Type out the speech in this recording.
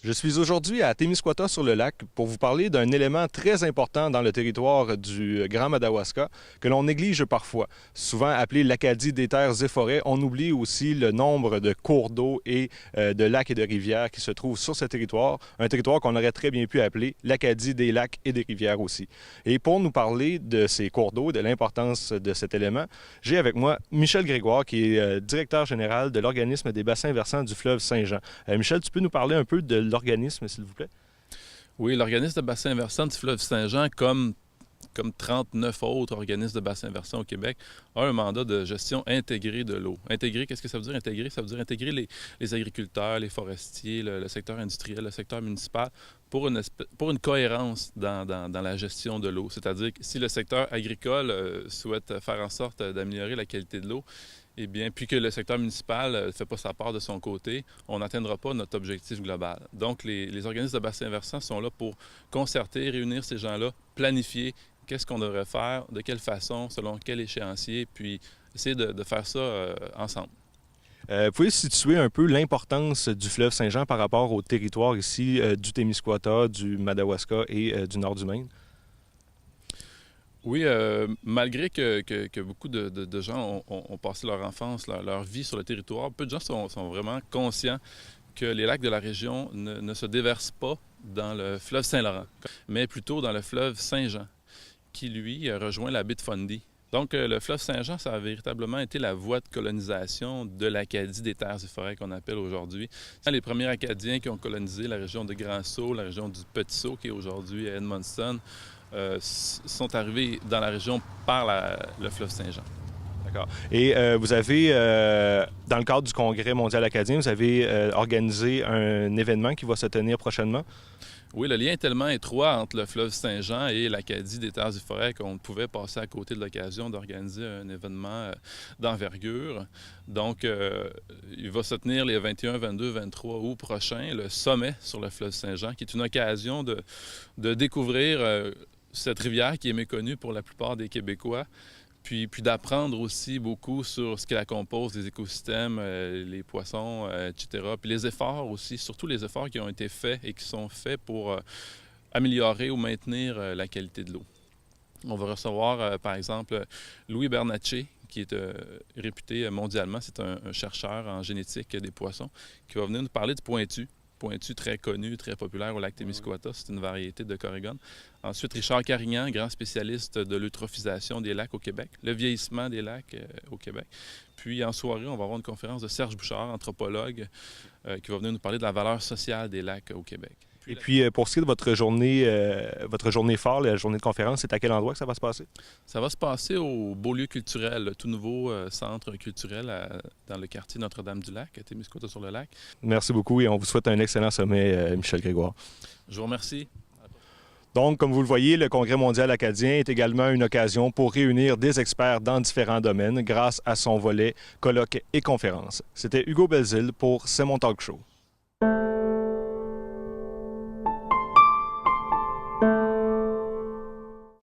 Je suis aujourd'hui à Témiscouata-sur-le-Lac pour vous parler d'un élément très important dans le territoire du Grand Madawaska que l'on néglige parfois. Souvent appelé l'Acadie des terres et forêts, on oublie aussi le nombre de cours d'eau et de lacs et de rivières qui se trouvent sur ce territoire, un territoire qu'on aurait très bien pu appeler l'Acadie des lacs et des rivières aussi. Et pour nous parler de ces cours d'eau, de l'importance de cet élément, j'ai avec moi Michel Grégoire qui est directeur général de l'Organisme des bassins versants du fleuve Saint-Jean. Michel, tu peux nous parler un peu de l'organisme, s'il vous plaît? Oui, l'organisme de bassin versant du fleuve Saint-Jean, comme 39 autres organismes de bassin versant au Québec, a un mandat de gestion intégrée de l'eau. Intégré, qu'est-ce que ça veut dire intégrer? Ça veut dire intégrer les agriculteurs, les forestiers, le secteur industriel, le secteur municipal pour une cohérence dans la gestion de l'eau. C'est-à-dire que si le secteur agricole souhaite faire en sorte d'améliorer la qualité de l'eau, eh bien, puis que le secteur municipal ne fait pas sa part de son côté, on n'atteindra pas notre objectif global. Donc, les organismes de bassin versant sont là pour concerter, réunir ces gens-là, planifier qu'est-ce qu'on devrait faire, de quelle façon, selon quel échéancier, puis essayer de faire ça ensemble. Pouvez-vous situer un peu l'importance du fleuve Saint-Jean par rapport au territoire ici du Témiscouata, du Madawaska et du nord du Maine? Oui, malgré que beaucoup de gens ont passé leur enfance, leur vie sur le territoire, peu de gens sont vraiment conscients que les lacs de la région ne se déversent pas dans le fleuve Saint-Laurent, mais plutôt dans le fleuve Saint-Jean, qui, lui, rejoint la baie de Fundy. Donc, le fleuve Saint-Jean, ça a véritablement été la voie de colonisation de l'Acadie des terres et forêts qu'on appelle aujourd'hui. Les premiers Acadiens qui ont colonisé la région de Grand-Sault, la région du Petit-Sault, qui est aujourd'hui à Edmundston, sont arrivés dans la région par le fleuve Saint-Jean. D'accord. Et vous avez, dans le cadre du Congrès mondial acadien, vous avez organisé un événement qui va se tenir prochainement? Oui, le lien est tellement étroit entre le fleuve Saint-Jean et l'Acadie des terres et forêts qu'on pouvait passer à côté de l'occasion d'organiser un événement d'envergure. Donc, il va se tenir les 21, 22, 23 août prochains, le sommet sur le fleuve Saint-Jean, qui est une occasion de découvrir cette rivière qui est méconnue pour la plupart des Québécois, puis d'apprendre aussi beaucoup sur ce qui la compose, les écosystèmes, les poissons, etc. Puis les efforts aussi, surtout les efforts qui ont été faits et qui sont faits pour améliorer ou maintenir la qualité de l'eau. On va recevoir, par exemple, Louis Bernatchez, qui est réputé mondialement. C'est un chercheur en génétique des poissons, qui va venir nous parler du pointu. Pointu très connu, très populaire au lac Témiscouata. C'est une variété de corrigone. Ensuite, Richard Carignan, grand spécialiste de l'eutrophisation des lacs au Québec, le vieillissement des lacs au Québec. Puis en soirée, on va avoir une conférence de Serge Bouchard, anthropologue, qui va venir nous parler de la valeur sociale des lacs au Québec. Et puis, pour ce qui est de votre journée phare, la journée de conférence, c'est à quel endroit que ça va se passer? Ça va se passer au Beaulieu culturel, le tout nouveau centre culturel dans le quartier Notre-Dame-du-Lac, à Témiscouata-sur-le-Lac. Merci beaucoup et on vous souhaite un excellent sommet, Michel Grégoire. Je vous remercie. Donc, comme vous le voyez, le Congrès mondial acadien est également une occasion pour réunir des experts dans différents domaines grâce à son volet colloques et conférences. C'était Hugo Belzile pour C'est mon talk show.